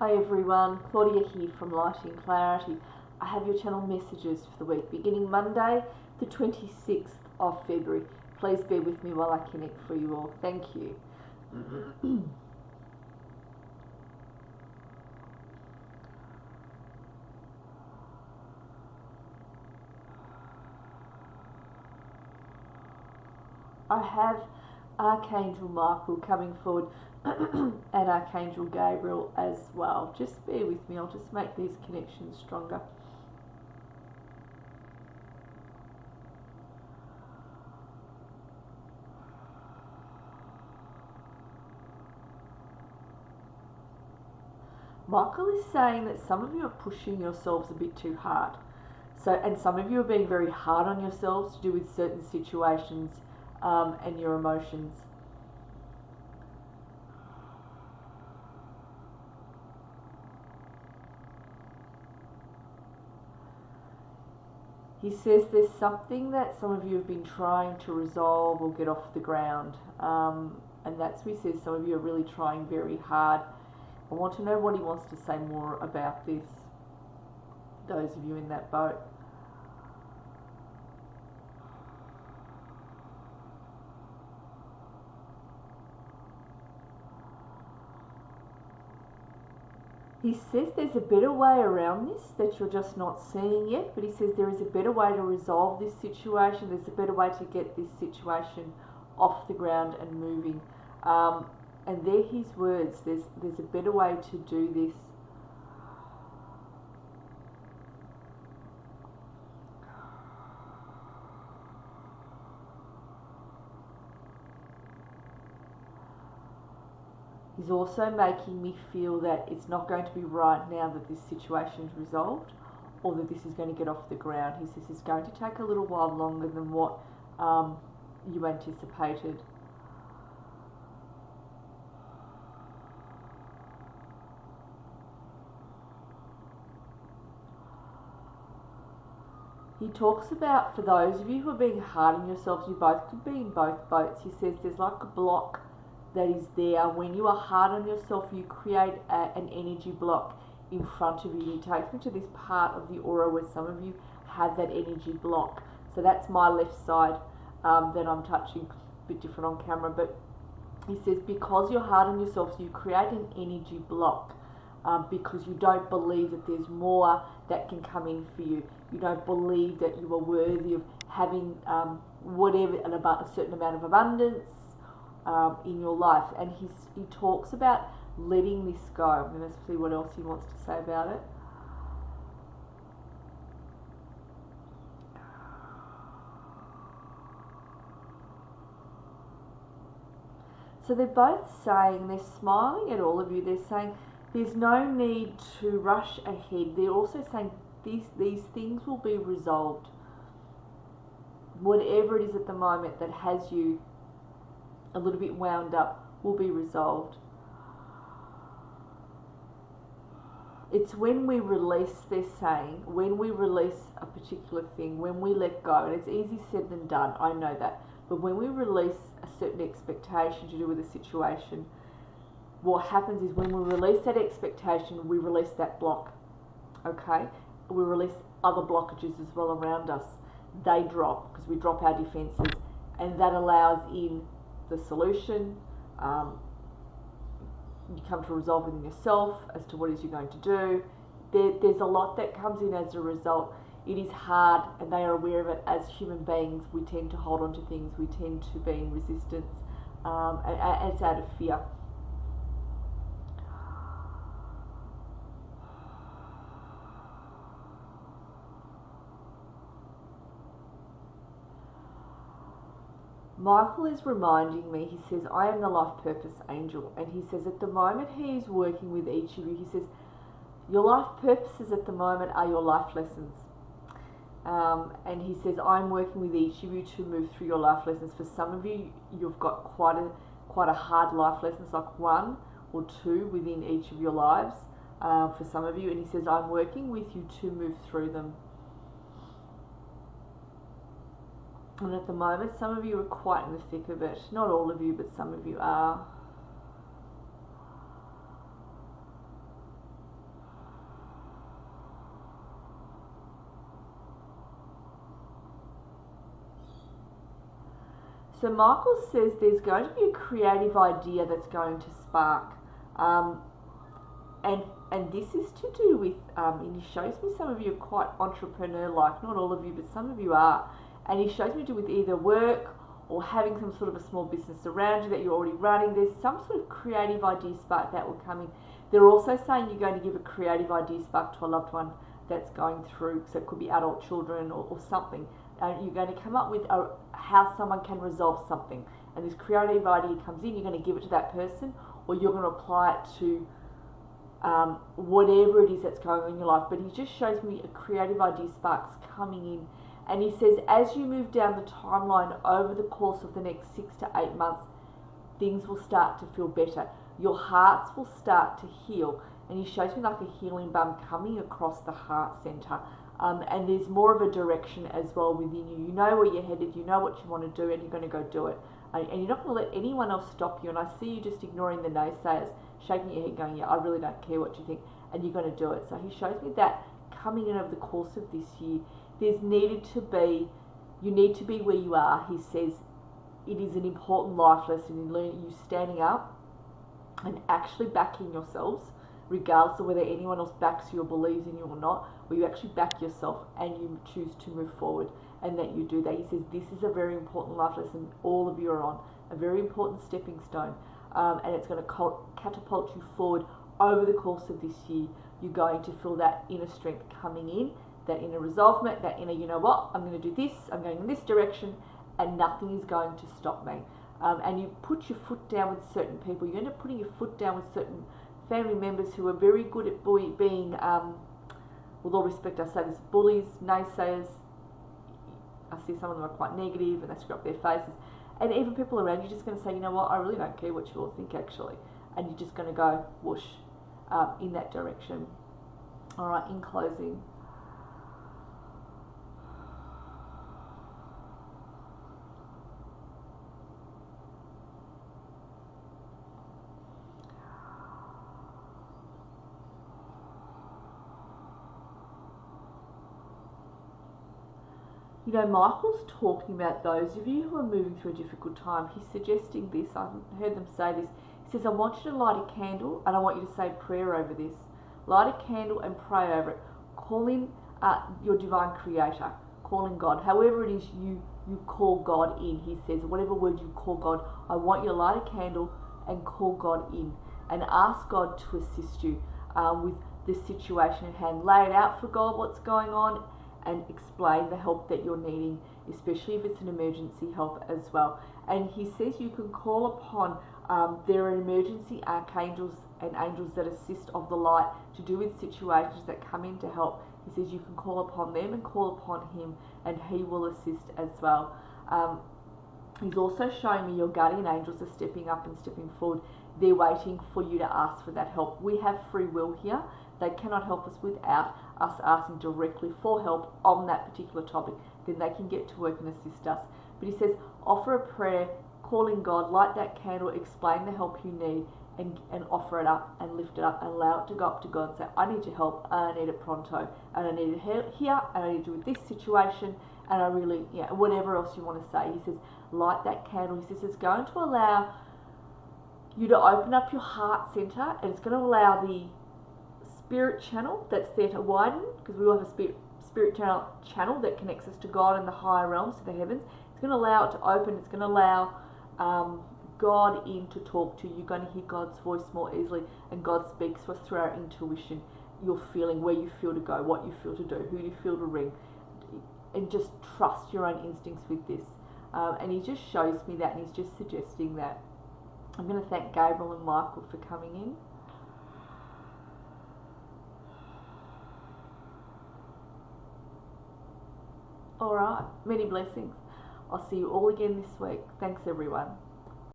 Hi everyone, Claudia here from Lighting Clarity. I have your channel messages for the week beginning Monday the 26th of February. Please bear with me while I connect for you all. Thank you. I have Archangel Michael coming forward and Archangel Gabriel as well. Just bear with me, I'll just make these connections stronger. Michael is saying that some of you are pushing yourselves a bit too hard. And some of you are being very hard on yourselves to do with certain situations and your emotions. He says there's something that some of you have been trying to resolve or get off the ground. And that's what he says, some of you are really trying very hard. I want to know what he wants to say more about this, those of you in that boat. He says there's a better way around this that you're just not seeing yet, but he says there is a better way to resolve this situation. There's a better way to get this situation off the ground and moving. And they're his words. There's a better way to do this. He's also making me feel that it's not going to be right now that this situation is resolved or that this is going to get off the ground. He says it's going to take a little while longer than what you anticipated. He talks about, for those of you who are being hard on yourselves, you both could be in both boats. He says there's like a block that is there. When you are hard on yourself, you create an energy block in front of you. He takes me to this part of the aura where some of you have that energy block. So that's my left side that I'm touching, a bit different on camera, but he says because you're hard on yourself, so you create an energy block because you don't believe that there's more that can come in for you. You don't believe that you are worthy of having whatever, a certain amount of abundance in your life. And he talks about letting this go. Let's see what else he wants to say about it. So they're both saying, they're smiling at all of you, they're saying there's no need to rush ahead. They're also saying these things will be resolved. Whatever it is at the moment that has you a little bit wound up will be resolved. It's when we release, they're saying, when we release a particular thing, when we let go, and it's easy said than done, I know that, but when we release a certain expectation to do with a situation, what happens is when we release that expectation, we release that block, okay? We release other blockages as well around us. They drop because we drop our defenses, and that allows in the solution. You come to resolve within yourself as to what it is you're going to do. There's a lot that comes in as a result. It is hard, and they are aware of it. As human beings, we tend to hold on to things. We tend to be in resistance, and it's out of fear. Michael is reminding me, he says, I am the life purpose angel. And he says at the moment he is working with each of you, he says, your life purposes at the moment are your life lessons. And he says, I'm working with each of you to move through your life lessons. For some of you, you've got quite a hard life lessons, like 1 or 2 within each of your lives for some of you. And he says, I'm working with you to move through them. And at the moment, some of you are quite in the thick of it. Not all of you, but some of you are. So Michael says there's going to be a creative idea that's going to spark. And this is to do with, and he shows me some of you are quite entrepreneur-like, not all of you, but some of you are. And he shows me to do with either work or having some sort of a small business around you that you're already running. There's some sort of creative idea spark that will come in. They're also saying you're going to give a creative idea spark to a loved one that's going through, so it could be adult children or something. You're going to come up with how someone can resolve something. And this creative idea comes in, you're going to give it to that person, or you're going to apply it to whatever it is that's going on in your life. But he just shows me a creative idea sparks coming in. And he says as you move down the timeline over the course of the next 6 to 8 months, things will start to feel better. Your hearts will start to heal. And he shows me like a healing balm coming across the heart center. And there's more of a direction as well within you. You know where you're headed, you know what you want to do, and you're going to go do it. And you're not going to let anyone else stop you. And I see you just ignoring the naysayers, shaking your head going, yeah, I really don't care what you think, and you're going to do it. So he shows me that coming in over the course of this year, you need to be where you are. He says it is an important life lesson in learning, you standing up and actually backing yourselves, regardless of whether anyone else backs you or believes in you or not, or you actually back yourself and you choose to move forward, and that you do that. He says this is a very important life lesson all of you are on, a very important stepping stone, and it's going to catapult you forward over the course of this year. You're going to feel that inner strength coming in, that inner resolvement, that inner, you know what, I'm going to do this, I'm going in this direction, and nothing is going to stop me. And you put your foot down with certain people. You end up putting your foot down with certain family members who are very good at being, with all respect I say this, bullies, naysayers. I see some of them are quite negative and they screw up their faces. And even people around you just going to say, you know what, I really don't care what you all think actually. And you're just going to go whoosh in that direction. All right, in closing. You know, Michael's talking about those of you who are moving through a difficult time. He's suggesting this. I've heard them say this. He says, I want you to light a candle and I want you to say a prayer over this. Light a candle and pray over it. Call in your divine creator. Call in God. However it is you call God in. He says, whatever word you call God, I want you to light a candle and call God in. And ask God to assist you with the situation at hand. Lay it out for God what's going on, and explain the help that you're needing, especially if it's an emergency help as well. And he says you can call upon, there are emergency archangels and angels that assist of the light to do with situations that come in to help. He says you can call upon them and call upon him, and he will assist as well. He's also showing me your guardian angels are stepping up and stepping forward. They're waiting for you to ask for that help. We have free will here. They cannot help us without us asking directly for help on that particular topic. Then they can get to work and assist us. But he says, offer a prayer, call in God, light that candle, explain the help you need, and offer it up and lift it up and allow it to go up to God and say, I need your help, and I need it pronto, and I need it here, and I need you with this situation, and I really, whatever else you want to say. He says, light that candle. He says it's going to allow you to open up your heart center, and it's going to allow the spirit channel that's there to widen, because we all have a spirit channel that connects us to God and the higher realms, to the heavens. It's going to allow it to open. It's going to allow God in to talk to you. You're going to hear God's voice more easily, and God speaks to us through our intuition, your feeling, where you feel to go, what you feel to do, who you feel to ring, and just trust your own instincts with this. And he just shows me that, and he's just suggesting that. I'm going to thank Gabriel and Michael for coming in. All right, many blessings. I'll see you all again this week. Thanks, everyone.